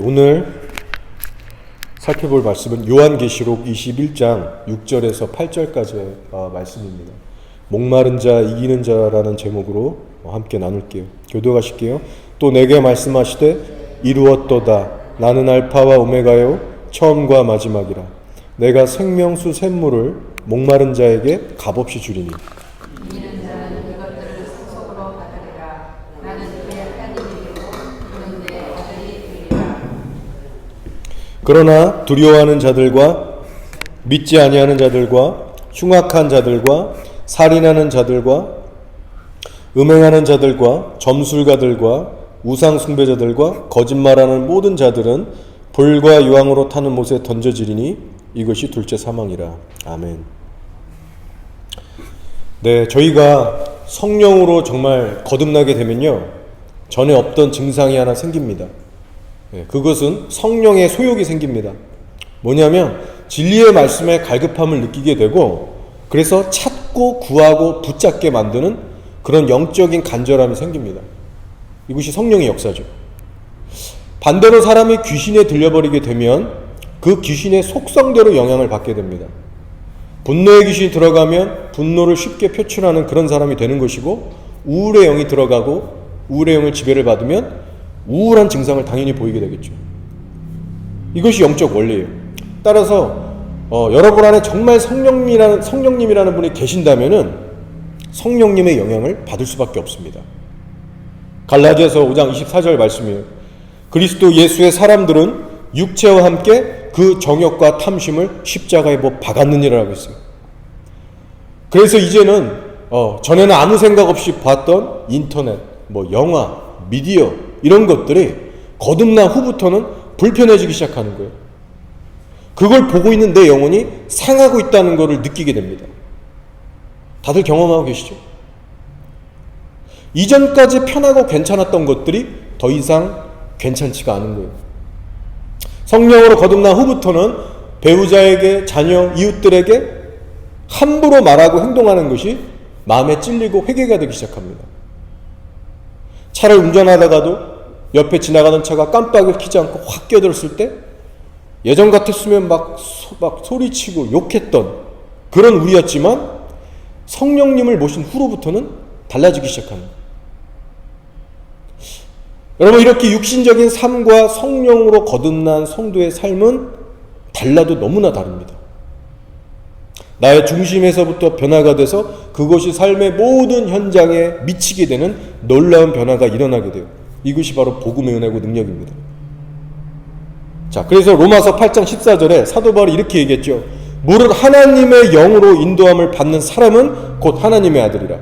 오늘 살펴볼 말씀은 요한계시록 21장 6절에서 8절까지의 말씀입니다. 목마른 자 이기는 자라는 제목으로 함께 나눌게요. 교도하실게요. 또 내게 말씀하시되 이루었도다. 나는 알파와 오메가요 처음과 마지막이라. 내가 생명수 샘물을 목마른 자에게 값없이 주리니. 이기는 자는 이것들을 상속으로 받으리라. 나는 그의 하나님이요 그는 내 아들이 되리라. 그러나 두려워하는 자들과 믿지 아니하는 자들과 흉악한 자들과 살인하는 자들과 음행하는 자들과 점술가들과 우상 숭배자들과 거짓말하는 모든 자들은 불과 유황으로 타는 못에 던져지리니 이것이 둘째 사망이라. 아멘. 네, 저희가 성령으로 정말 거듭나게 되면요, 전에 없던 증상이 하나 생깁니다. 그것은 성령의 소욕이 생깁니다. 뭐냐면 진리의 말씀에 갈급함을 느끼게 되고, 그래서 찾고 구하고 붙잡게 만드는 그런 영적인 간절함이 생깁니다. 이것이 성령의 역사죠. 반대로 사람이 귀신에 들려버리게 되면 그 귀신의 속성대로 영향을 받게 됩니다. 분노의 귀신이 들어가면 분노를 쉽게 표출하는 그런 사람이 되는 것이고, 우울의 영이 들어가고 우울의 영을 지배를 받으면 우울한 증상을 당연히 보이게 되겠죠. 이것이 영적 원리예요. 따라서 여러분 안에 정말 성령님이라는 분이 계신다면은 성령님의 영향을 받을 수밖에 없습니다. 갈라디아서 5장 24절 말씀이에요. 그리스도 예수의 사람들은 육체와 함께 그 정욕과 탐심을 십자가에 못 박았느니라고 했어요. 그래서 이제는 전에는 아무 생각 없이 봤던 인터넷, 영화, 미디어 이런 것들이 거듭난 후부터는 불편해지기 시작하는 거예요. 그걸 보고 있는 내 영혼이 상하고 있다는 것을 느끼게 됩니다. 다들 경험하고 계시죠? 이전까지 편하고 괜찮았던 것들이 더 이상 괜찮지가 않은 거예요. 성령으로 거듭난 후부터는 배우자에게, 자녀, 이웃들에게 함부로 말하고 행동하는 것이 마음에 찔리고 회개가 되기 시작합니다. 차를 운전하다가도 옆에 지나가는 차가 깜빡이를 켜지 않고 확 끼어들었을 때 예전 같았으면 막 소리치고 욕했던 그런 우리였지만 성령님을 모신 후로부터는 달라지기 시작합니다. 여러분, 이렇게 육신적인 삶과 성령으로 거듭난 성도의 삶은 달라도 너무나 다릅니다. 나의 중심에서부터 변화가 돼서 그것이 삶의 모든 현장에 미치게 되는 놀라운 변화가 일어나게 돼요. 이것이 바로 복음의 은혜고 능력입니다. 자, 그래서 로마서 8장 14절에 사도 바울이 이렇게 얘기했죠. 무릇 하나님의 영으로 인도함을 받는 사람은 곧 하나님의 아들이라.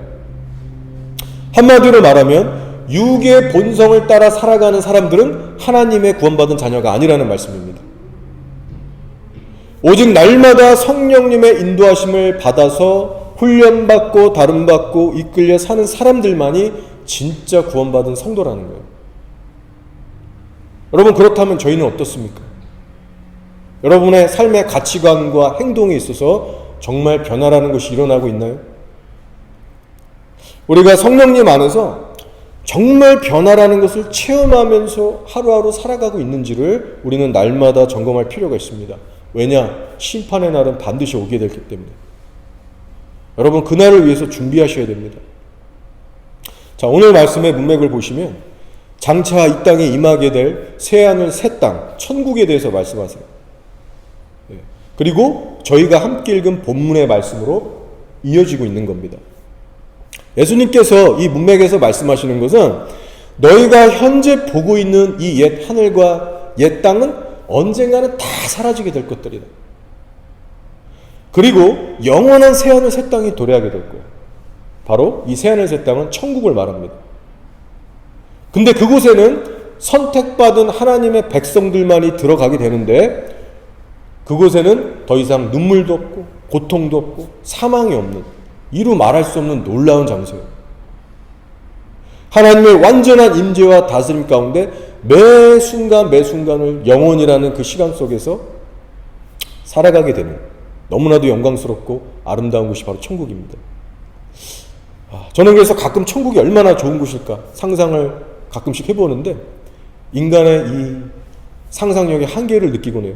한마디로 말하면 육의 본성을 따라 살아가는 사람들은 하나님의 구원받은 자녀가 아니라는 말씀입니다. 오직 날마다 성령님의 인도하심을 받아서 훈련받고 다름받고 이끌려 사는 사람들만이 진짜 구원받은 성도라는 거예요. 여러분, 그렇다면 저희는 어떻습니까? 여러분의 삶의 가치관과 행동에 있어서 정말 변화라는 것이 일어나고 있나요? 우리가 성령님 안에서 정말 변화라는 것을 체험하면서 하루하루 살아가고 있는지를 우리는 날마다 점검할 필요가 있습니다. 왜냐? 심판의 날은 반드시 오게 되기 때문에. 여러분, 그날을 위해서 준비하셔야 됩니다. 자, 오늘 말씀의 문맥을 보시면 장차 이 땅에 임하게 될 새하늘 새 땅, 천국에 대해서 말씀하세요. 그리고 저희가 함께 읽은 본문의 말씀으로 이어지고 있는 겁니다. 예수님께서 이 문맥에서 말씀하시는 것은 너희가 현재 보고 있는 이 옛 하늘과 옛 땅은 언젠가는 다 사라지게 될 것들이다. 그리고 영원한 새하늘 새 땅이 도래하게 될 거예요. 바로 이 새하늘 새 땅은 천국을 말합니다. 근데 그곳에는 선택받은 하나님의 백성들만이 들어가게 되는데, 그곳에는 더 이상 눈물도 없고 고통도 없고 사망이 없는, 이루 말할 수 없는 놀라운 장소예요. 하나님의 완전한 임재와 다스림 가운데 매 순간 매 순간을 영원이라는 그 시간 속에서 살아가게 되는 너무나도 영광스럽고 아름다운 곳이 바로 천국입니다. 저는 그래서 가끔 천국이 얼마나 좋은 곳일까 상상을 가끔씩 해보는데, 인간의 이 상상력의 한계를 느끼곤 해요.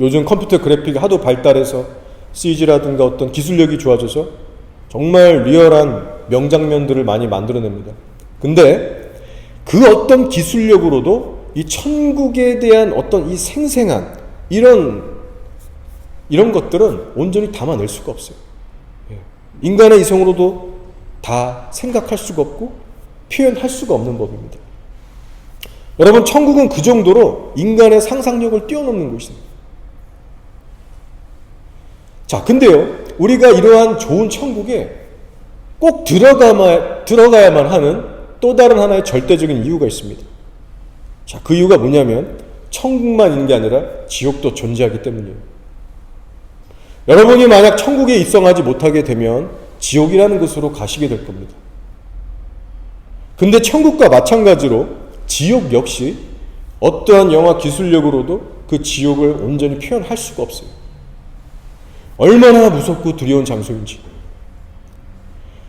요즘 컴퓨터 그래픽이 하도 발달해서 CG라든가 어떤 기술력이 좋아져서 정말 리얼한 명장면들을 많이 만들어냅니다. 근데 그 어떤 기술력으로도 이 천국에 대한 어떤 이 생생한 이런 것들은 온전히 담아낼 수가 없어요. 인간의 이성으로도 다 생각할 수가 없고 표현할 수가 없는 법입니다. 여러분, 천국은 그 정도로 인간의 상상력을 뛰어넘는 곳입니다. 자, 근데요, 우리가 이러한 좋은 천국에 꼭 들어가야만 하는 또 다른 하나의 절대적인 이유가 있습니다. 자, 그 이유가 뭐냐면 천국만 있는 게 아니라 지옥도 존재하기 때문이에요. 여러분이 만약 천국에 입성하지 못하게 되면 지옥이라는 곳으로 가시게 될 겁니다. 근데 천국과 마찬가지로 지옥 역시 어떠한 영화 기술력으로도 그 지옥을 온전히 표현할 수가 없어요. 얼마나 무섭고 두려운 장소인지.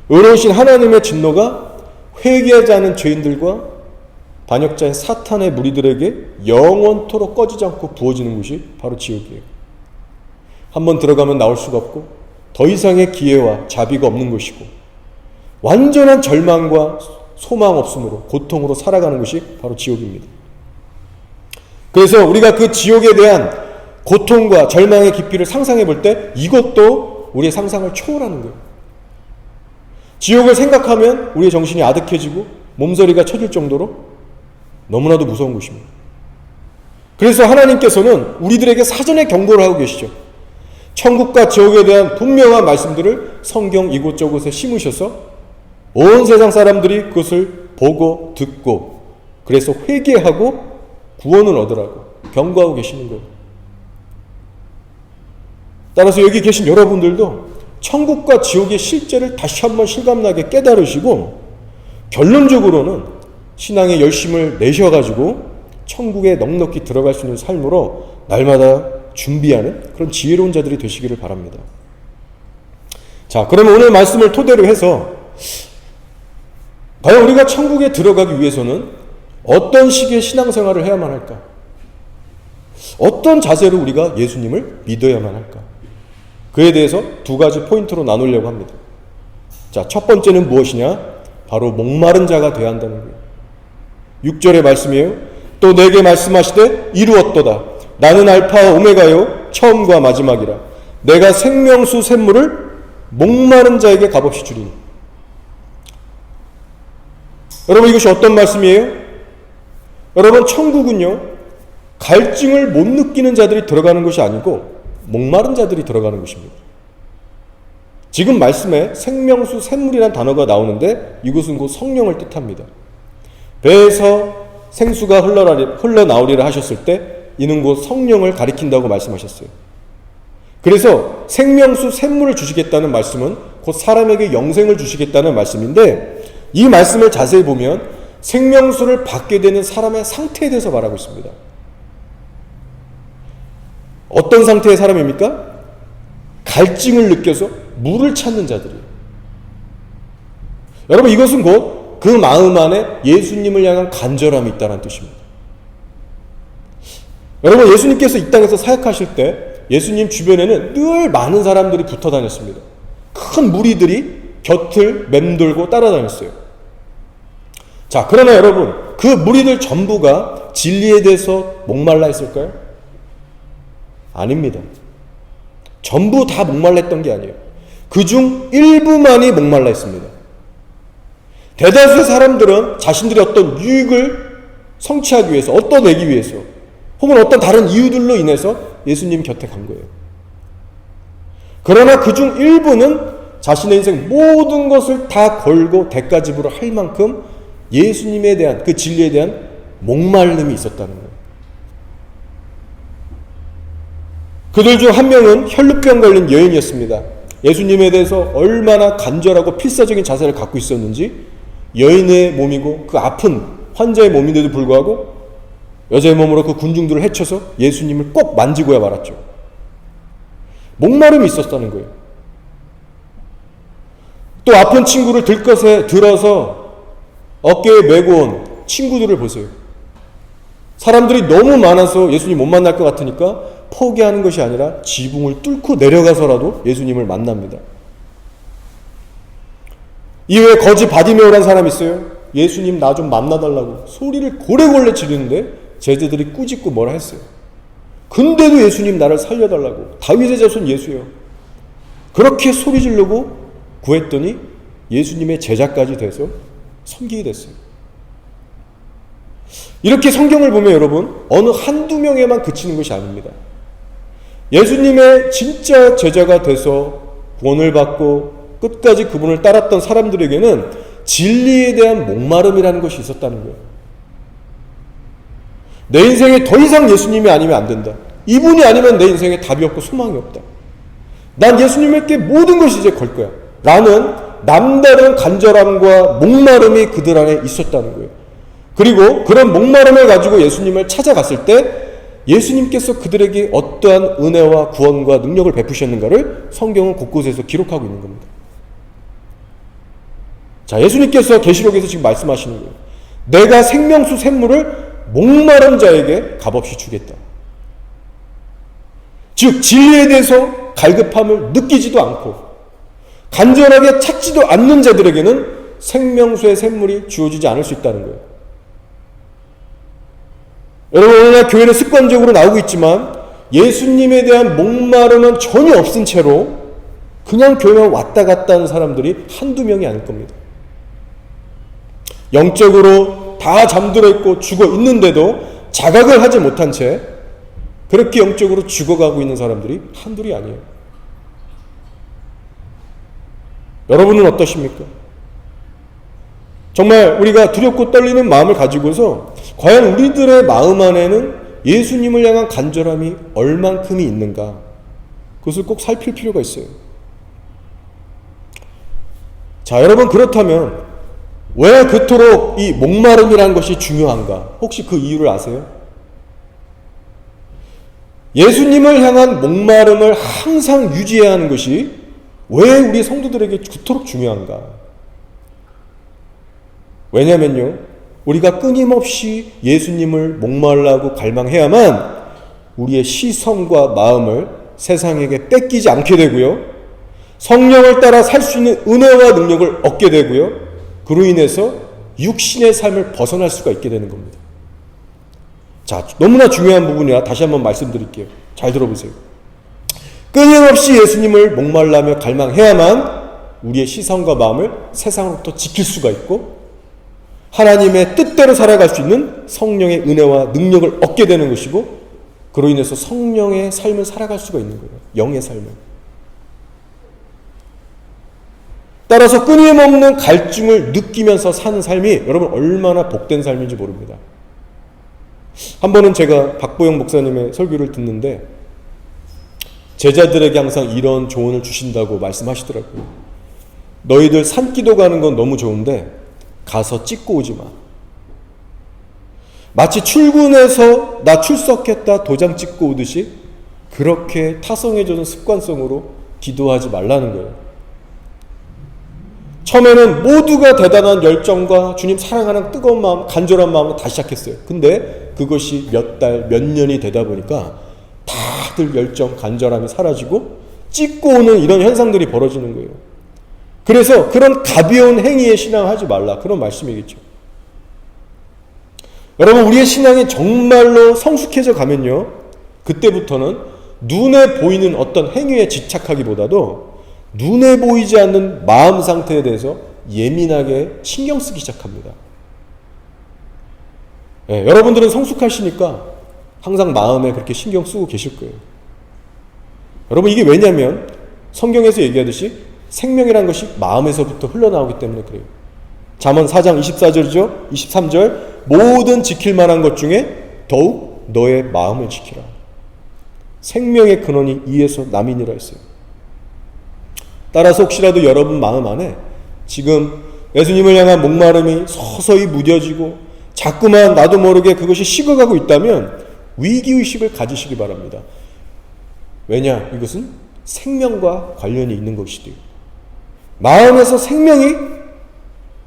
의로우신 하나님의 진노가 회개하지 않은 죄인들과 반역자인 사탄의 무리들에게 영원토록 꺼지지 않고 부어지는 곳이 바로 지옥이에요. 한번 들어가면 나올 수가 없고 더 이상의 기회와 자비가 없는 곳이고 완전한 절망과 소망 없음으로 고통으로 살아가는 것이 바로 지옥입니다. 그래서 우리가 그 지옥에 대한 고통과 절망의 깊이를 상상해 볼 때 이것도 우리의 상상을 초월하는 거예요. 지옥을 생각하면 우리의 정신이 아득해지고 몸서리가 쳐질 정도로 너무나도 무서운 곳입니다. 그래서 하나님께서는 우리들에게 사전에 경고를 하고 계시죠. 천국과 지옥에 대한 분명한 말씀들을 성경 이곳저곳에 심으셔서 온 세상 사람들이 그것을 보고 듣고 그래서 회개하고 구원을 얻으라고 경고하고 계시는 거예요. 따라서 여기 계신 여러분들도 천국과 지옥의 실제를 다시 한번 실감나게 깨달으시고 결론적으로는 신앙의 열심을 내셔가지고 천국에 넉넉히 들어갈 수 있는 삶으로 날마다 준비하는 그런 지혜로운 자들이 되시기를 바랍니다. 자, 그러면 오늘 말씀을 토대로 해서 과연 우리가 천국에 들어가기 위해서는 어떤 식의 신앙생활을 해야만 할까? 어떤 자세로 우리가 예수님을 믿어야만 할까? 그에 대해서 두 가지 포인트로 나누려고 합니다. 자, 첫 번째는 무엇이냐? 바로 목마른 자가 되어야 한다는 거예요. 6절의 말씀이에요. 또 내게 말씀하시되 이루었도다. 나는 알파와 오메가요 처음과 마지막이라. 내가 생명수 샘물을 목마른 자에게 값없이 주리니. 여러분, 이것이 어떤 말씀이에요? 여러분, 천국은요 갈증을 못 느끼는 자들이 들어가는 것이 아니고 목마른 자들이 들어가는 것입니다. 지금 말씀에 생명수 샘물이라는 단어가 나오는데 이것은 곧 성령을 뜻합니다. 배에서 생수가 흘러나오리라 하셨을 때 이는 곧 성령을 가리킨다고 말씀하셨어요. 그래서 생명수 샘물을 주시겠다는 말씀은 곧 사람에게 영생을 주시겠다는 말씀인데 이 말씀을 자세히 보면 생명수를 받게 되는 사람의 상태에 대해서 말하고 있습니다. 어떤 상태의 사람입니까? 갈증을 느껴서 물을 찾는 자들이에요. 여러분, 이것은 곧 그 마음 안에 예수님을 향한 간절함이 있다는 뜻입니다. 여러분, 예수님께서 이 땅에서 사역하실 때 예수님 주변에는 늘 많은 사람들이 붙어 다녔습니다. 큰 무리들이 곁을 맴돌고 따라다녔어요. 자, 그러나 여러분, 그 무리들 전부가 진리에 대해서 목말라 했을까요? 아닙니다. 전부 다 목말라 했던 게 아니에요. 그중 일부만이 목말라 했습니다. 대다수의 사람들은 자신들의 어떤 유익을 성취하기 위해서, 얻어내기 위해서, 혹은 어떤 다른 이유들로 인해서 예수님 곁에 간 거예요. 그러나 그중 일부는 자신의 인생 모든 것을 다 걸고 대가 지불을 할 만큼 예수님에 대한, 그 진리에 대한 목마름이 있었다는 거예요. 그들 중 한 명은 혈루병 걸린 여인이었습니다. 예수님에 대해서 얼마나 간절하고 필사적인 자세를 갖고 있었는지 여인의 몸이고 그 아픈 환자의 몸인데도 불구하고 여자의 몸으로 그 군중들을 헤쳐서 예수님을 꼭 만지고야 말았죠. 목마름이 있었다는 거예요. 또 아픈 친구를 들것에 들어서 어깨에 메고 온 친구들을 보세요. 사람들이 너무 많아서 예수님 못 만날 것 같으니까 포기하는 것이 아니라 지붕을 뚫고 내려가서라도 예수님을 만납니다. 이외에 거지 바디메오라는 사람이 있어요. 예수님 나 좀 만나달라고 소리를 고래고래 지르는데 제자들이 꾸짖고 뭐라 했어요. 근데도 예수님 나를 살려달라고. 다윗의 자손 예수요. 그렇게 소리 지르고 구했더니 예수님의 제자까지 돼서 섬기게 됐어요. 이렇게 성경을 보면 여러분 어느 한두 명에만 그치는 것이 아닙니다. 예수님의 진짜 제자가 돼서 구원을 받고 끝까지 그분을 따랐던 사람들에게는 진리에 대한 목마름이라는 것이 있었다는 거예요. 내 인생에 더 이상 예수님이 아니면 안 된다. 이분이 아니면 내 인생에 답이 없고 소망이 없다. 난 예수님께 모든 것이 이제 걸 거야. 라는 남다른 간절함과 목마름이 그들 안에 있었다는 거예요. 그리고 그런 목마름을 가지고 예수님을 찾아갔을 때 예수님께서 그들에게 어떠한 은혜와 구원과 능력을 베푸셨는가를 성경은 곳곳에서 기록하고 있는 겁니다. 자, 예수님께서 계시록에서 지금 말씀하시는 거예요. 내가 생명수 샘물을 목마른 자에게 값없이 주겠다. 즉 진리에 대해서 갈급함을 느끼지도 않고 간절하게 찾지도 않는 자들에게는 생명수의 샘물이 주어지지 않을 수 있다는 거예요. 여러분 오늘날 교회는 습관적으로 나오고 있지만 예수님에 대한 목마름은 전혀 없은 채로 그냥 교회만 왔다 갔다 하는 사람들이 한두 명이 아닐 겁니다. 영적으로 다 잠들어 있고 죽어 있는데도 자각을 하지 못한 채 그렇게 영적으로 죽어가고 있는 사람들이 한둘이 아니에요. 여러분은 어떠십니까? 정말 우리가 두렵고 떨리는 마음을 가지고서 과연 우리들의 마음 안에는 예수님을 향한 간절함이 얼만큼이 있는가, 그것을 꼭 살필 필요가 있어요. 자, 여러분 그렇다면 왜 그토록 이 목마름이라는 것이 중요한가? 혹시 그 이유를 아세요? 예수님을 향한 목마름을 항상 유지해야 하는 것이 왜 우리 성도들에게 그토록 중요한가? 왜냐면요, 우리가 끊임없이 예수님을 목말라고 갈망해야만 우리의 시선과 마음을 세상에게 뺏기지 않게 되고요, 성령을 따라 살 수 있는 은혜와 능력을 얻게 되고요, 그로 인해서 육신의 삶을 벗어날 수가 있게 되는 겁니다. 자, 너무나 중요한 부분이라 다시 한번 말씀드릴게요. 잘 들어보세요. 끊임없이 예수님을 목말라며 갈망해야만 우리의 시선과 마음을 세상으로부터 지킬 수가 있고 하나님의 뜻대로 살아갈 수 있는 성령의 은혜와 능력을 얻게 되는 것이고, 그로 인해서 성령의 삶을 살아갈 수가 있는 거예요. 영의 삶을. 따라서 끊임없는 갈증을 느끼면서 사는 삶이 여러분 얼마나 복된 삶인지 모릅니다. 한 번은 제가 박보영 목사님의 설교를 듣는데 제자들에게 항상 이런 조언을 주신다고 말씀하시더라고요. 너희들 산기도 가는 건 너무 좋은데 가서 찍고 오지 마. 마치 출근해서 나 출석했다 도장 찍고 오듯이 그렇게 타성해져는 습관성으로 기도하지 말라는 거예요. 처음에는 모두가 대단한 열정과 주님 사랑하는 뜨거운 마음, 간절한 마음으로 다 시작했어요. 근데 그것이 몇 달, 몇 년이 되다 보니까 다들 열정, 간절함이 사라지고 찍고 오는 이런 현상들이 벌어지는 거예요. 그래서 그런 가벼운 행위에 신앙하지 말라, 그런 말씀이겠죠. 여러분 우리의 신앙이 정말로 성숙해져 가면요, 그때부터는 눈에 보이는 어떤 행위에 집착하기보다도 눈에 보이지 않는 마음 상태에 대해서 예민하게 신경 쓰기 시작합니다. 네, 여러분들은 성숙하시니까 항상 마음에 그렇게 신경 쓰고 계실 거예요. 여러분 이게 왜냐면 성경에서 얘기하듯이 생명이란 것이 마음에서부터 흘러나오기 때문에 그래요. 잠언 4장 24절이죠. 23절 모든 지킬 만한 것 중에 더욱 너의 마음을 지키라. 생명의 근원이 이에서 남이니라 했어요. 따라서 혹시라도 여러분 마음 안에 지금 예수님을 향한 목마름이 서서히 무뎌지고 자꾸만 나도 모르게 그것이 식어가고 있다면 위기의식을 가지시기 바랍니다. 왜냐? 이것은 생명과 관련이 있는 것이죠. 마음에서 생명이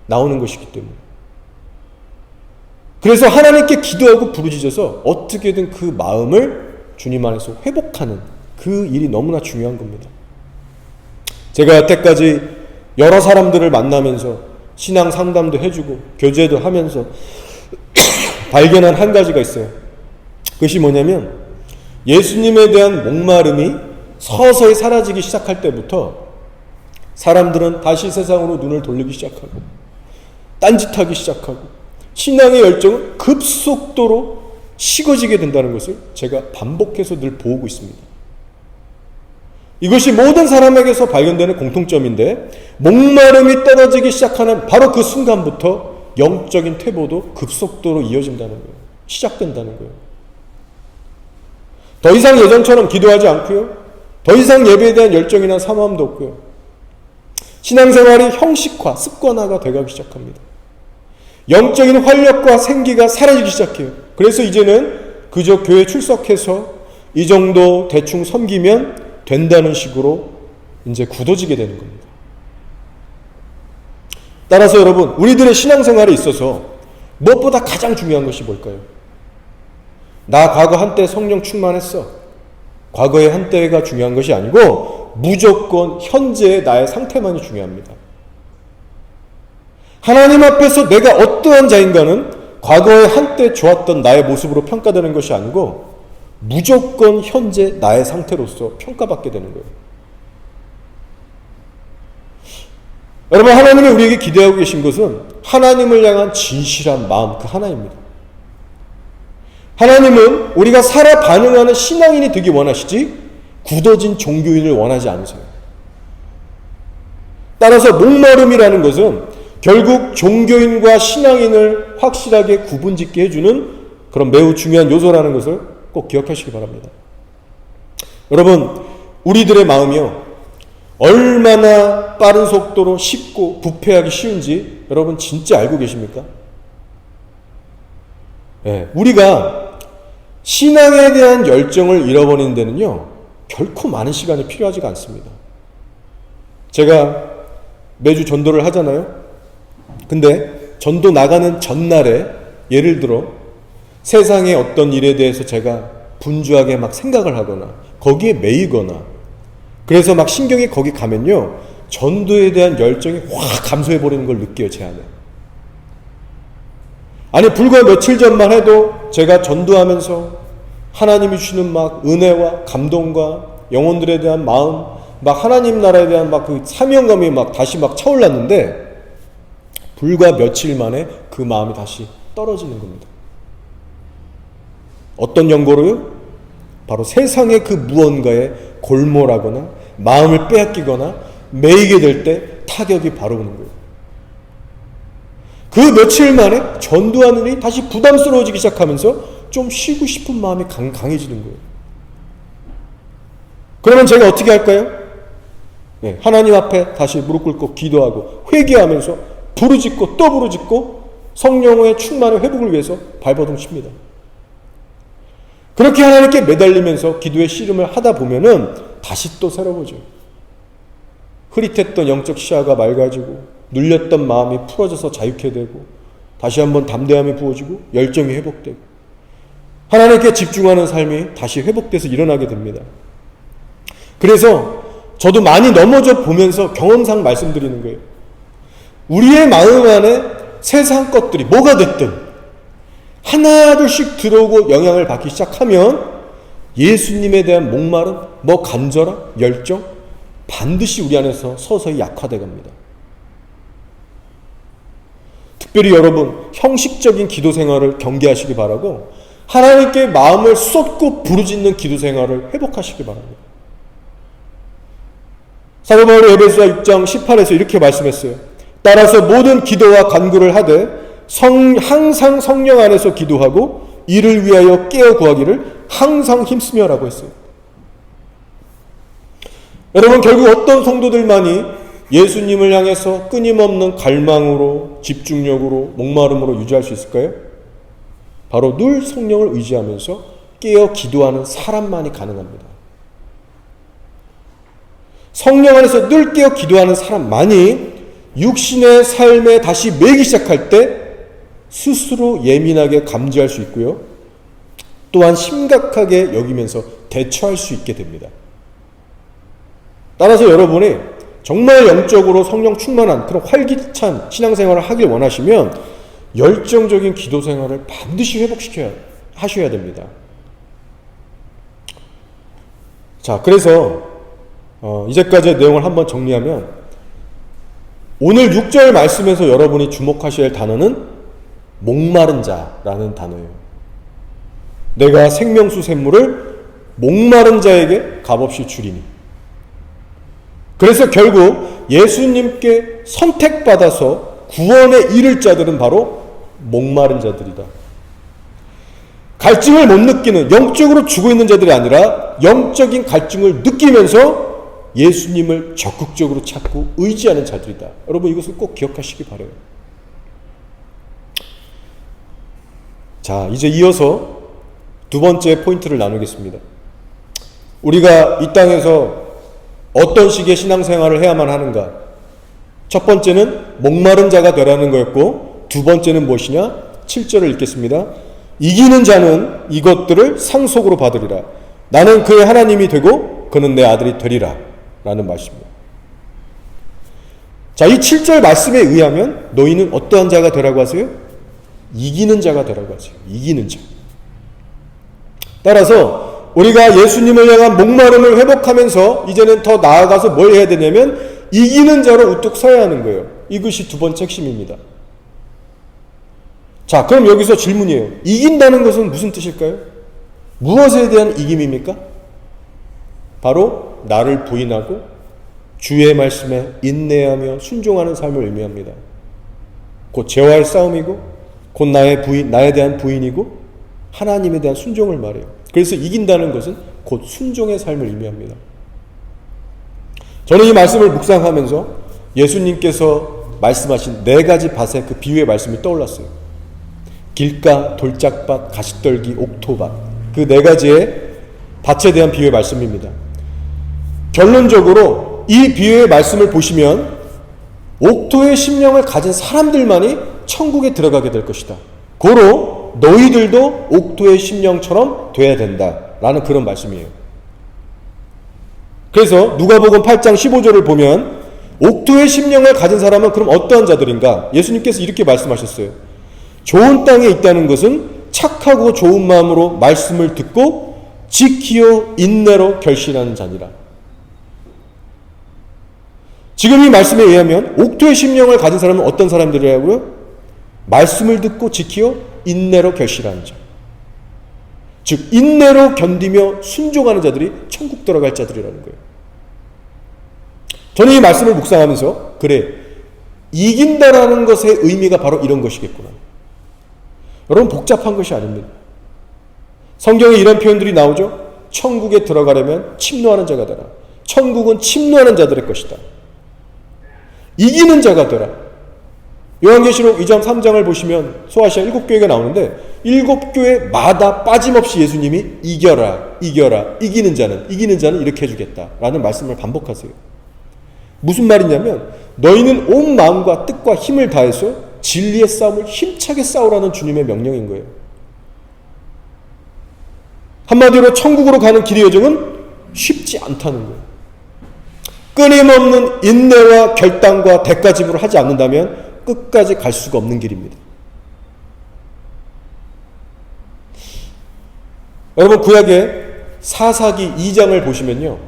나오는 것이기 때문에. 그래서 하나님께 기도하고 부르짖어서 어떻게든 그 마음을 주님 안에서 회복하는 그 일이 너무나 중요한 겁니다. 제가 여태까지 여러 사람들을 만나면서 신앙 상담도 해주고 교제도 하면서 발견한 한 가지가 있어요. 그것이 뭐냐면 예수님에 대한 목마름이 서서히 사라지기 시작할 때부터 사람들은 다시 세상으로 눈을 돌리기 시작하고 딴짓하기 시작하고 신앙의 열정은 급속도로 식어지게 된다는 것을 제가 반복해서 늘 보고 있습니다. 이것이 모든 사람에게서 발견되는 공통점인데 목마름이 떨어지기 시작하는 바로 그 순간부터 영적인 퇴보도 급속도로 이어진다는 거예요. 시작된다는 거예요. 더 이상 예전처럼 기도하지 않고요. 더 이상 예배에 대한 열정이나 사모함도 없고요. 신앙생활이 형식화, 습관화가 돼가기 시작합니다. 영적인 활력과 생기가 사라지기 시작해요. 그래서 이제는 그저 교회 출석해서 이 정도 대충 섬기면 된다는 식으로 이제 굳어지게 되는 겁니다. 따라서 여러분, 우리들의 신앙생활에 있어서 무엇보다 가장 중요한 것이 뭘까요? 나 과거 한때 성령 충만했어. 과거의 한때가 중요한 것이 아니고 무조건 현재의 나의 상태만이 중요합니다. 하나님 앞에서 내가 어떠한 자인가는 과거의 한때 좋았던 나의 모습으로 평가되는 것이 아니고 무조건 현재 나의 상태로서 평가받게 되는 거예요. 여러분, 하나님이 우리에게 기대하고 계신 것은 하나님을 향한 진실한 마음 그 하나입니다. 하나님은 우리가 살아 반응하는 신앙인이 되기 원하시지 굳어진 종교인을 원하지 않으세요. 따라서 목마름이라는 것은 결국 종교인과 신앙인을 확실하게 구분짓게 해주는 그런 매우 중요한 요소라는 것을 꼭 기억하시기 바랍니다. 여러분, 우리들의 마음이요, 얼마나 빠른 속도로 쉽고 부패하기 쉬운지 여러분 진짜 알고 계십니까? 네, 우리가 신앙에 대한 열정을 잃어버리는 데는요 결코 많은 시간이 필요하지가 않습니다. 제가 매주 전도를 하잖아요. 근데 전도 나가는 전날에 예를 들어 세상의 어떤 일에 대해서 제가 분주하게 막 생각을 하거나 거기에 매이거나 그래서 막 신경이 거기 가면요 전도에 대한 열정이 확 감소해버리는 걸 느껴요, 제 안에. 아니, 불과 며칠 전만 해도 제가 전도하면서 하나님이 주시는 막 은혜와 감동과 영혼들에 대한 마음, 막 하나님 나라에 대한 막 그 사명감이 막 다시 막 차올랐는데 불과 며칠 만에 그 마음이 다시 떨어지는 겁니다. 어떤 연고로요? 바로 세상의 그 무언가에 골몰하거나 마음을 빼앗기거나 매이게 될 때 타격이 바로 오는 거예요. 그 며칠 만에 전도하는 일이 다시 부담스러워지기 시작하면서 좀 쉬고 싶은 마음이 강해지는 거예요. 그러면 제가 어떻게 할까요? 네, 하나님 앞에 다시 무릎 꿇고 기도하고 회개하면서 부르짖고 또 부르짖고 성령의 충만의 회복을 위해서 발버둥 칩니다. 그렇게 하나님께 매달리면서 기도의 씨름을 하다 보면은 다시 또 새로워져요. 흐릿했던 영적 시야가 맑아지고 눌렸던 마음이 풀어져서 자유케 되고 다시 한번 담대함이 부어지고 열정이 회복되고 하나님께 집중하는 삶이 다시 회복돼서 일어나게 됩니다. 그래서 저도 많이 넘어져 보면서 경험상 말씀드리는 거예요. 우리의 마음 안에 세상 것들이 뭐가 됐든 하나둘씩 들어오고 영향을 받기 시작하면 예수님에 대한 목마름, 뭐 간절함, 열정 반드시 우리 안에서 서서히 약화돼 갑니다. 특별히 여러분, 형식적인 기도 생활을 경계하시기 바라고 하나님께 마음을 쏟고 부르짖는 기도 생활을 회복하시기 바랍니다. 사도 바울이 에베소서 6장 18에서 이렇게 말씀했어요. 따라서 모든 기도와 간구를 하되 항상 성령 안에서 기도하고 이를 위하여 깨어 구하기를 항상 힘쓰며라고 했어요. 여러분, 결국 어떤 성도들만이 예수님을 향해서 끊임없는 갈망으로 집중력으로 목마름으로 유지할 수 있을까요? 바로 늘 성령을 의지하면서 깨어 기도하는 사람만이 가능합니다. 성령 안에서 늘 깨어 기도하는 사람만이 육신의 삶에 다시 매기 시작할 때 스스로 예민하게 감지할 수 있고요. 또한 심각하게 여기면서 대처할 수 있게 됩니다. 따라서 여러분이 정말 영적으로 성령 충만한 그런 활기찬 신앙생활을 하길 원하시면 열정적인 기도 생활을 반드시 하셔야 됩니다. 자, 그래서 이제까지의 내용을 한번 정리하면 오늘 6절 말씀에서 여러분이 주목하셔야 할 단어는 목마른 자라는 단어예요. 내가 생명수 샘물을 목마른 자에게 값없이 주리니. 그래서 결국 예수님께 선택받아서 구원에 이를 자들은 바로 목마른 자들이다. 갈증을 못 느끼는, 영적으로 죽어 있는 자들이 아니라 영적인 갈증을 느끼면서 예수님을 적극적으로 찾고 의지하는 자들이다. 여러분, 이것을 꼭 기억하시기 바라요. 자, 이제 이어서 두 번째 포인트를 나누겠습니다. 우리가 이 땅에서 어떤 식의 신앙생활을 해야만 하는가? 첫 번째는 목마른 자가 되라는 거였고, 두 번째는 무엇이냐? 7절을 읽겠습니다. 이기는 자는 이것들을 상속으로 받으리라. 나는 그의 하나님이 되고 그는 내 아들이 되리라. 라는 말씀입니다. 자, 이 7절 말씀에 의하면 너희는 어떠한 자가 되라고 하세요? 이기는 자가 되라고 하세요. 이기는 자. 따라서 우리가 예수님을 향한 목마름을 회복하면서 이제는 더 나아가서 뭘 해야 되냐면 이기는 자로 우뚝 서야 하는 거예요. 이것이 두 번째 핵심입니다. 자, 그럼 여기서 질문이에요. 이긴다는 것은 무슨 뜻일까요? 무엇에 대한 이김입니까? 바로 나를 부인하고 주의 말씀에 인내하며 순종하는 삶을 의미합니다. 곧 죄와의 싸움이고 곧 나에 대한 부인이고 하나님에 대한 순종을 말해요. 그래서 이긴다는 것은 곧 순종의 삶을 의미합니다. 저는 이 말씀을 묵상하면서 예수님께서 말씀하신 네 가지 밭의 그 비유의 말씀이 떠올랐어요. 길가, 돌짝밭, 가시떨기, 옥토밭. 그 네 가지의 밭에 대한 비유의 말씀입니다. 결론적으로 이 비유의 말씀을 보시면 옥토의 심령을 가진 사람들만이 천국에 들어가게 될 것이다. 고로 너희들도 옥토의 심령처럼 돼야 된다라는 그런 말씀이에요. 그래서 누가복음 8장 15절을 보면 옥토의 심령을 가진 사람은 그럼 어떠한 자들인가? 예수님께서 이렇게 말씀하셨어요. 좋은 땅에 있다는 것은 착하고 좋은 마음으로 말씀을 듣고 지키어 인내로 결실하는 자니라. 지금 이 말씀에 의하면 옥토의 심령을 가진 사람은 어떤 사람들이라고요? 말씀을 듣고 지키어 인내로 결실하는 자. 즉 인내로 견디며 순종하는 자들이 천국 들어갈 자들이라는 거예요. 저는 이 말씀을 묵상하면서 그래, 이긴다라는 것의 의미가 바로 이런 것이겠구나. 여러분, 복잡한 것이 아닙니다. 성경에 이런 표현들이 나오죠. 천국에 들어가려면 침노하는 자가 되라. 천국은 침노하는 자들의 것이다. 이기는 자가 되라. 요한계시록 2장 3장을 보시면 소아시아 7교회가 나오는데 7교회마다 빠짐없이 예수님이 이겨라, 이겨라, 이기는 자는 이렇게 해주겠다라는 말씀을 반복하세요. 무슨 말이냐면 너희는 온 마음과 뜻과 힘을 다해서 진리의 싸움을 힘차게 싸우라는 주님의 명령인 거예요. 한마디로 천국으로 가는 길의 여정은 쉽지 않다는 거예요. 끊임없는 인내와 결단과 대가짐으로 하지 않는다면 끝까지 갈 수가 없는 길입니다. 여러분, 구약의 사사기 2장을 보시면요,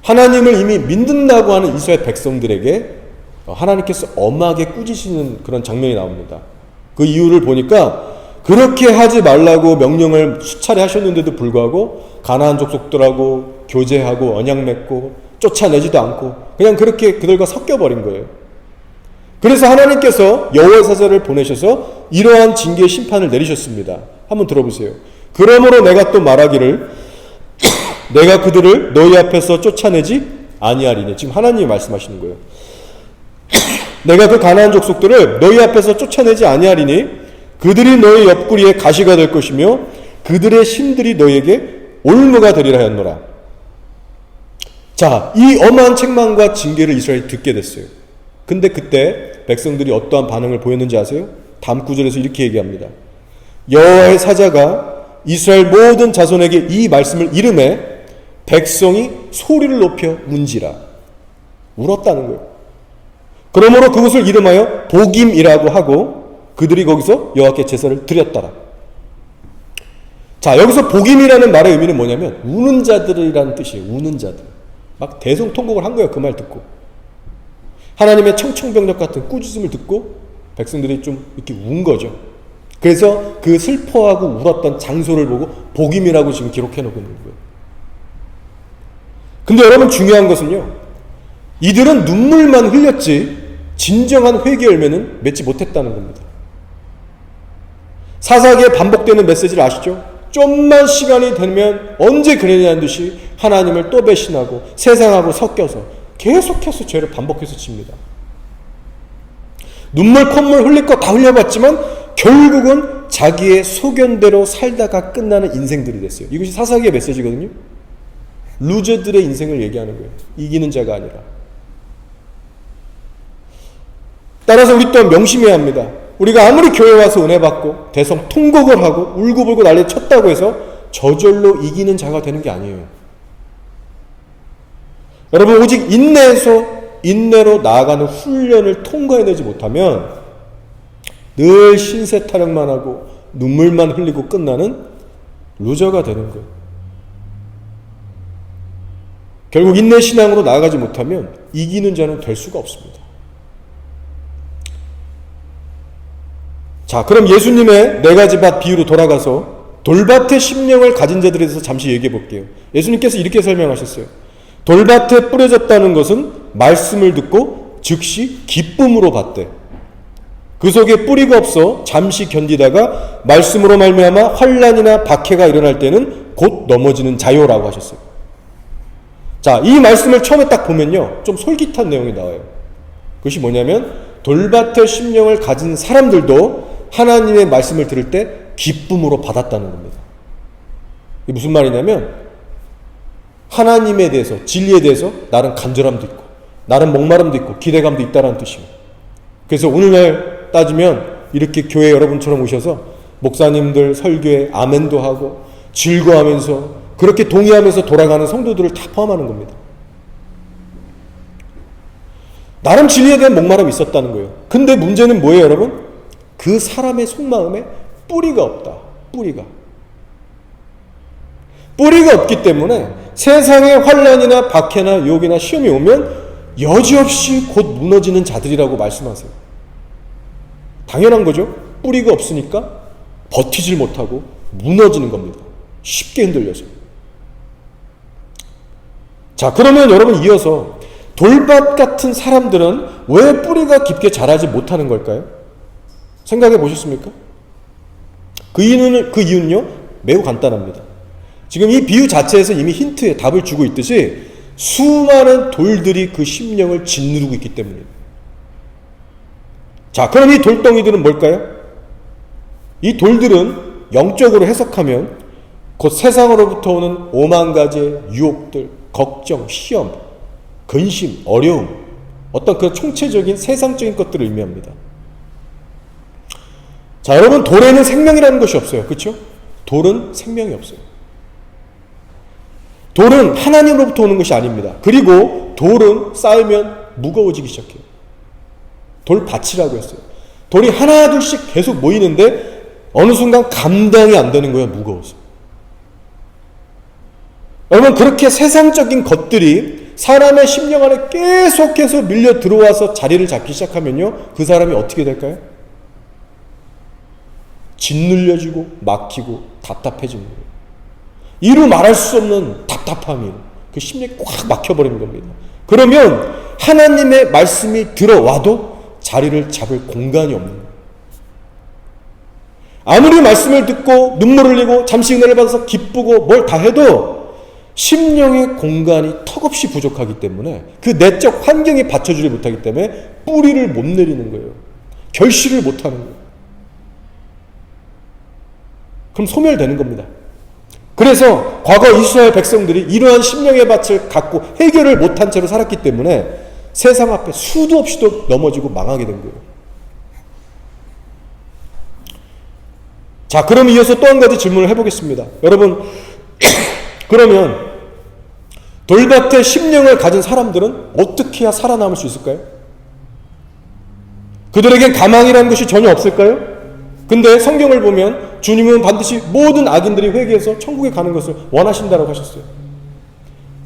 하나님을 이미 믿는다고 하는 이스라엘 백성들에게 하나님께서 엄하게 꾸짖으시는 그런 장면이 나옵니다. 그 이유를 보니까 그렇게 하지 말라고 명령을 수차례 하셨는데도 불구하고 가나안 족속들하고 교제하고 언약 맺고 쫓아내지도 않고 그냥 그렇게 그들과 섞여버린 거예요. 그래서 하나님께서 여호와의 사자를 보내셔서 이러한 징계의 심판을 내리셨습니다. 한번 들어보세요. 그러므로 내가 또 말하기를 내가 그들을 너희 앞에서 쫓아내지 아니하리니. 지금 하나님이 말씀하시는 거예요. 내가 그 가나안 족속들을 너희 앞에서 쫓아내지 아니하리니 그들이 너희 옆구리에 가시가 될 것이며 그들의 심들이 너희에게 올무가 되리라 하였노라. 자, 이 엄한 책망과 징계를 이스라엘이 듣게 됐어요. 근데 그때 백성들이 어떠한 반응을 보였는지 아세요? 다음 구절에서 이렇게 얘기합니다. 여호와의 사자가 이스라엘 모든 자손에게 이 말씀을 이름해 백성이 소리를 높여 운지라. 울었다는 거예요. 그러므로 그것을 이름하여 복임이라고 하고 그들이 거기서 여호와께 제사를 드렸더라. 자, 여기서 복임이라는 말의 의미는 뭐냐면 우는 자들이라는 뜻이에요. 우는 자들. 막 대성통곡을 한 거예요. 그 말 듣고. 하나님의 청청병력 같은 꾸짖음을 듣고 백성들이 좀 이렇게 운 거죠. 그래서 그 슬퍼하고 울었던 장소를 보고 복임이라고 지금 기록해 놓고 있는 거예요. 근데 여러분 중요한 것은요. 이들은 눈물만 흘렸지 진정한 회개 열매는 맺지 못했다는 겁니다. 사사기에 반복되는 메시지를 아시죠? 좀만 시간이 되면 언제 그러냐는 듯이 하나님을 또 배신하고 세상하고 섞여서 계속해서 죄를 반복해서 칩니다. 눈물 콧물 흘릴 거 다 흘려봤지만 결국은 자기의 소견대로 살다가 끝나는 인생들이 됐어요. 이것이 사사기의 메시지거든요. 루저들의 인생을 얘기하는 거예요. 이기는 자가 아니라. 따라서 우리 또한 명심해야 합니다. 우리가 아무리 교회 와서 은혜 받고 대성 통곡을 하고 울고불고 난리 쳤다고 해서 저절로 이기는 자가 되는 게 아니에요. 여러분 오직 인내로 나아가는 훈련을 통과해내지 못하면 늘 신세 타령만 하고 눈물만 흘리고 끝나는 루저가 되는 거예요. 결국 인내신앙으로 나아가지 못하면 이기는 자는 될 수가 없습니다. 자, 그럼 예수님의 4가지 밭 비유로 돌아가서 돌밭의 심령을 가진 자들에 대해서 잠시 얘기해 볼게요. 예수님께서 이렇게 설명하셨어요. 돌밭에 뿌려졌다는 것은 말씀을 듣고 즉시 기쁨으로 받되 그 속에 뿌리가 없어 잠시 견디다가 말씀으로 말미암아 환난이나 박해가 일어날 때는 곧 넘어지는 자요라고 하셨어요. 자, 이 말씀을 처음에 딱 보면요 좀 솔깃한 내용이 나와요. 그것이 뭐냐면 돌밭의 심령을 가진 사람들도 하나님의 말씀을 들을 때 기쁨으로 받았다는 겁니다. 이게 무슨 말이냐면 하나님에 대해서 진리에 대해서 나름 간절함도 있고 나름 목마름도 있고 기대감도 있다는 뜻이에요. 그래서 오늘날 따지면 이렇게 교회 여러분처럼 오셔서 목사님들 설교에 아멘도 하고 즐거워하면서 그렇게 동의하면서 돌아가는 성도들을 다 포함하는 겁니다. 나름 진리에 대한 목마름이 있었다는 거예요. 근데 문제는 뭐예요, 여러분? 그 사람의 속마음에 뿌리가 없다. 뿌리가 없기 때문에 세상에 환난이나 박해나 유혹이나 시험이 오면 여지없이 곧 무너지는 자들이라고 말씀하세요. 당연한 거죠. 뿌리가 없으니까 버티질 못하고 무너지는 겁니다. 쉽게 흔들려서. 자, 그러면 여러분 이어서 돌밭 같은 사람들은 왜 뿌리가 깊게 자라지 못하는 걸까요? 생각해 보셨습니까? 그 이유는요 매우 간단합니다. 지금 이 비유 자체에서 이미 힌트에 답을 주고 있듯이 수많은 돌들이 그 심령을 짓누르고 있기 때문입니다. 자, 그럼 이 돌덩이들은 뭘까요? 이 돌들은 영적으로 해석하면 곧 세상으로부터 오는 오만 가지의 유혹들, 걱정, 시험, 근심, 어려움, 어떤 그 총체적인 세상적인 것들을 의미합니다. 자, 여러분 돌에는 생명이라는 것이 없어요. 그렇죠? 돌은 생명이 없어요. 돌은 하나님으로부터 오는 것이 아닙니다. 그리고 돌은 쌓이면 무거워지기 시작해요. 돌밭이라고 했어요. 돌이 하나 둘씩 계속 모이는데 어느 순간 감당이 안 되는 거예요. 무거워서. 여러분 그렇게 세상적인 것들이 사람의 심령 안에 계속해서 밀려 들어와서 자리를 잡기 시작하면요 그 사람이 어떻게 될까요? 짓눌려지고 막히고 답답해지는 거예요. 이루 말할 수 없는 답답함이 그 심리에 꽉 막혀버리는 겁니다. 그러면 하나님의 말씀이 들어와도 자리를 잡을 공간이 없는 거예요. 아무리 말씀을 듣고 눈물 흘리고 잠시 은혜를 받아서 기쁘고 뭘 다 해도 심령의 공간이 턱없이 부족하기 때문에 그 내적 환경이 받쳐주지 못하기 때문에 뿌리를 못 내리는 거예요. 결실을 못하는 거예요. 그럼 소멸되는 겁니다. 그래서 과거 이스라엘 백성들이 이러한 심령의 밭을 갖고 해결을 못한 채로 살았기 때문에 세상 앞에 수도 없이도 넘어지고 망하게 된 거예요. 자, 그럼 이어서 또 한 가지 질문을 해보겠습니다. 여러분, 그러면 돌밭에 심령을 가진 사람들은 어떻게 해야 살아남을 수 있을까요? 그들에겐 가망이라는 것이 전혀 없을까요? 근데 성경을 보면 주님은 반드시 모든 악인들이 회개해서 천국에 가는 것을 원하신다고 하셨어요.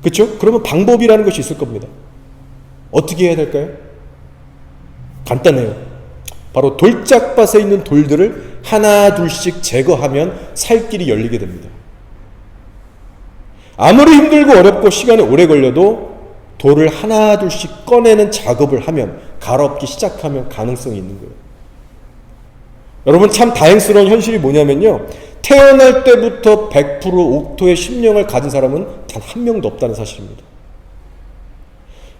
그렇죠? 그러면 방법이라는 것이 있을 겁니다. 어떻게 해야 될까요? 간단해요. 바로 돌짝밭에 있는 돌들을 하나 둘씩 제거하면 살 길이 열리게 됩니다. 아무리 힘들고 어렵고 시간이 오래 걸려도 돌을 하나 둘씩 꺼내는 작업을 하면, 갈아엎기 시작하면 가능성이 있는 거예요. 여러분, 참 다행스러운 현실이 뭐냐면요, 태어날 때부터 100% 옥토의 심령을 가진 사람은 단 한 명도 없다는 사실입니다.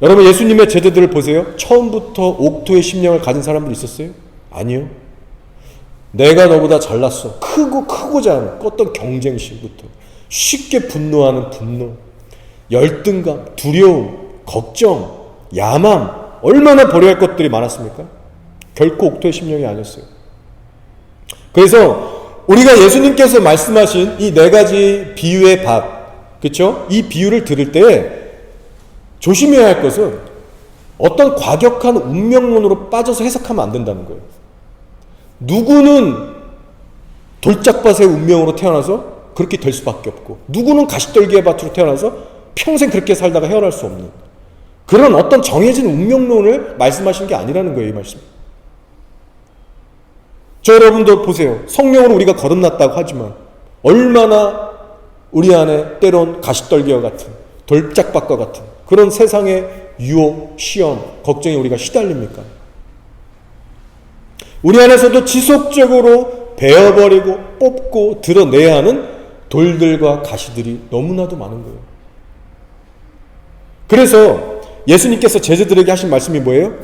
여러분, 예수님의 제자들을 보세요. 처음부터 옥토의 심령을 가진 사람들 있었어요? 아니요. 내가 너보다 잘났어. 크고자 하는 어떤 경쟁심부터, 쉽게 분노하는 분노, 열등감, 두려움, 걱정, 야망, 얼마나 버려야 할 것들이 많았습니까? 결코 옥토의 심령이 아니었어요. 그래서 우리가 예수님께서 말씀하신 이 네 가지 비유의 밭, 그렇죠? 이 비유를 들을 때 조심해야 할 것은 어떤 과격한 운명론으로 빠져서 해석하면 안 된다는 거예요. 누구는 돌짝밭의 운명으로 태어나서 그렇게 될 수밖에 없고, 누구는 가시떨기의 밭으로 태어나서 평생 그렇게 살다가 헤어날 수 없는 그런 어떤 정해진 운명론을 말씀하신 게 아니라는 거예요, 이 말씀. 저 여러분들 보세요. 성령으로 우리가 거듭났다고 하지만 얼마나 우리 안에 때론 가시떨기와 같은, 돌짝밭과 같은 그런 세상의 유혹, 시험, 걱정에 우리가 시달립니까? 우리 안에서도 지속적으로 베어버리고 뽑고 드러내야 하는 돌들과 가시들이 너무나도 많은 거예요. 그래서 예수님께서 제자들에게 하신 말씀이 뭐예요?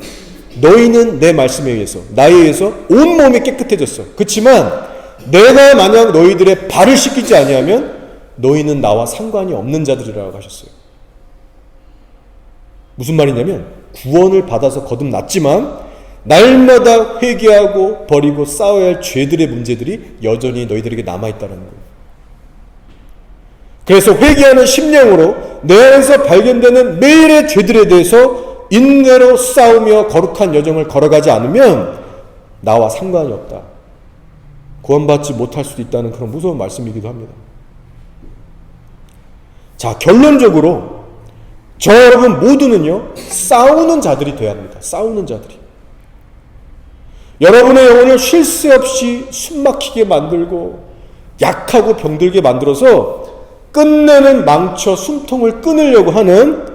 너희는 내 말씀에 의해서, 나에 의해서 온몸이 깨끗해졌어. 그렇지만 내가 만약 너희들의 발을 씻기지 아니하면 너희는 나와 상관이 없는 자들이라고 하셨어요. 무슨 말이냐면, 구원을 받아서 거듭났지만 날마다 회개하고 버리고 싸워야 할 죄들의 문제들이 여전히 너희들에게 남아있다는 거예요. 그래서 회개하는 심령으로 내 안에서 발견되는 매일의 죄들에 대해서 인내로 싸우며 거룩한 여정을 걸어가지 않으면 나와 상관이 없다, 구원받지 못할 수도 있다는 그런 무서운 말씀이기도 합니다. 자, 결론적으로 저 여러분 모두는요, 싸우는 자들이 되어야 합니다. 싸우는 자들이. 여러분의 영혼을 쉴 새 없이 숨막히게 만들고 약하고 병들게 만들어서 끝내는 망쳐 숨통을 끊으려고 하는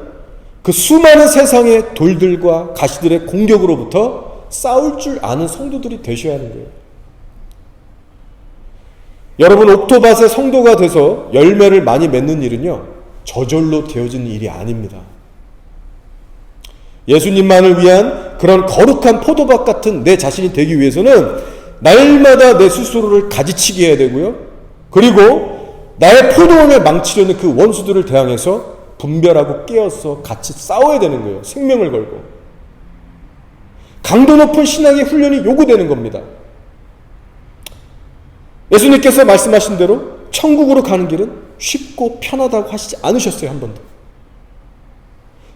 그 수많은 세상의 돌들과 가시들의 공격으로부터 싸울 줄 아는 성도들이 되셔야 하는 거예요. 여러분, 옥토밭의 성도가 돼서 열매를 많이 맺는 일은요, 저절로 되어지는 일이 아닙니다. 예수님만을 위한 그런 거룩한 포도밭 같은 내 자신이 되기 위해서는 날마다 내 스스로를 가지치게 해야 되고요, 그리고 나의 포도원을 망치려는 그 원수들을 대항해서 분별하고 깨어서 같이 싸워야 되는 거예요. 생명을 걸고. 강도 높은 신앙의 훈련이 요구되는 겁니다. 예수님께서 말씀하신 대로 천국으로 가는 길은 쉽고 편하다고 하시지 않으셨어요, 한 번도.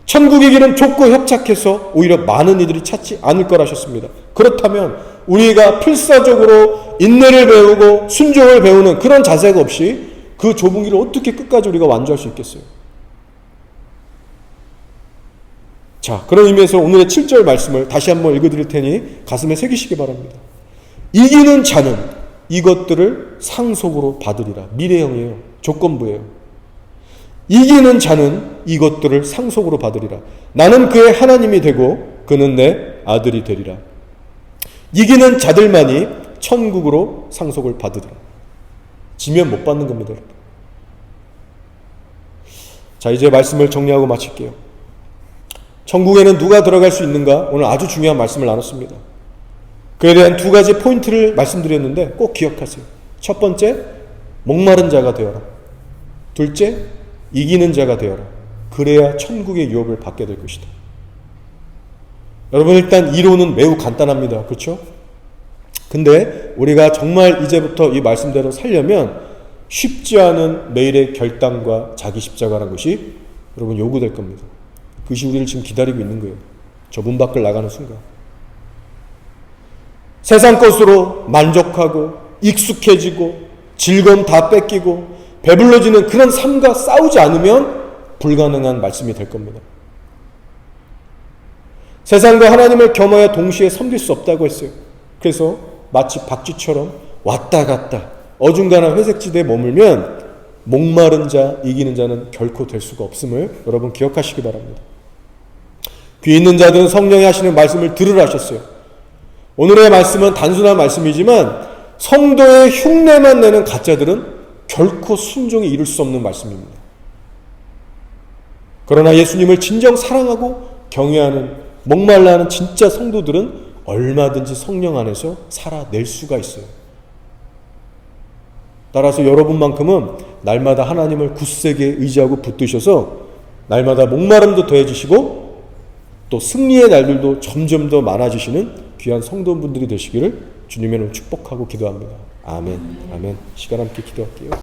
천국의 길은 좁고 협착해서 오히려 많은 이들이 찾지 않을 거라 하셨습니다. 그렇다면 우리가 필사적으로 인내를 배우고 순종을 배우는 그런 자세가 없이 그 좁은 길을 어떻게 끝까지 우리가 완주할 수 있겠어요? 자, 그런 의미에서 오늘의 7절 말씀을 다시 한번 읽어드릴 테니 가슴에 새기시기 바랍니다. 이기는 자는 이것들을 상속으로 받으리라. 미래형이에요. 조건부예요. 이기는 자는 이것들을 상속으로 받으리라. 나는 그의 하나님이 되고 그는 내 아들이 되리라. 이기는 자들만이 천국으로 상속을 받으리라. 지면 못 받는 겁니다, 여러분. 자, 이제 말씀을 정리하고 마칠게요. 천국에는 누가 들어갈 수 있는가? 오늘 아주 중요한 말씀을 나눴습니다. 그에 대한 두 가지 포인트를 말씀드렸는데 꼭 기억하세요. 첫 번째, 목마른 자가 되어라. 둘째, 이기는 자가 되어라. 그래야 천국의 유업을 받게 될 것이다. 여러분, 일단 이론은 매우 간단합니다. 그렇죠? 근데 우리가 정말 이제부터 이 말씀대로 살려면 쉽지 않은 매일의 결단과 자기 십자가라는 것이 여러분 요구될 겁니다. 그것이 우리를 지금 기다리고 있는 거예요. 저 문 밖을 나가는 순간. 세상 것으로 만족하고 익숙해지고 즐거움 다 뺏기고 배불러지는 그런 삶과 싸우지 않으면 불가능한 말씀이 될 겁니다. 세상과 하나님을 겸하여 동시에 섬길 수 없다고 했어요. 그래서 마치 박쥐처럼 왔다 갔다 어중간한 회색지대에 머물면 목마른 자, 이기는 자는 결코 될 수가 없음을 여러분 기억하시기 바랍니다. 귀 있는 자들은 성령이 하시는 말씀을 들으라 하셨어요. 오늘의 말씀은 단순한 말씀이지만 성도의 흉내만 내는 가짜들은 결코 순종에 이룰 수 없는 말씀입니다. 그러나 예수님을 진정 사랑하고 경외하는 목말라하는 진짜 성도들은 얼마든지 성령 안에서 살아낼 수가 있어요. 따라서 여러분만큼은 날마다 하나님을 굳세게 의지하고 붙드셔서 날마다 목마름도 더해지시고 또 승리의 날들도 점점 더 많아지시는 귀한 성도분들이 되시기를 주님의 이름으로 축복하고 기도합니다. 아멘. 아멘. 시간 함께 기도할게요.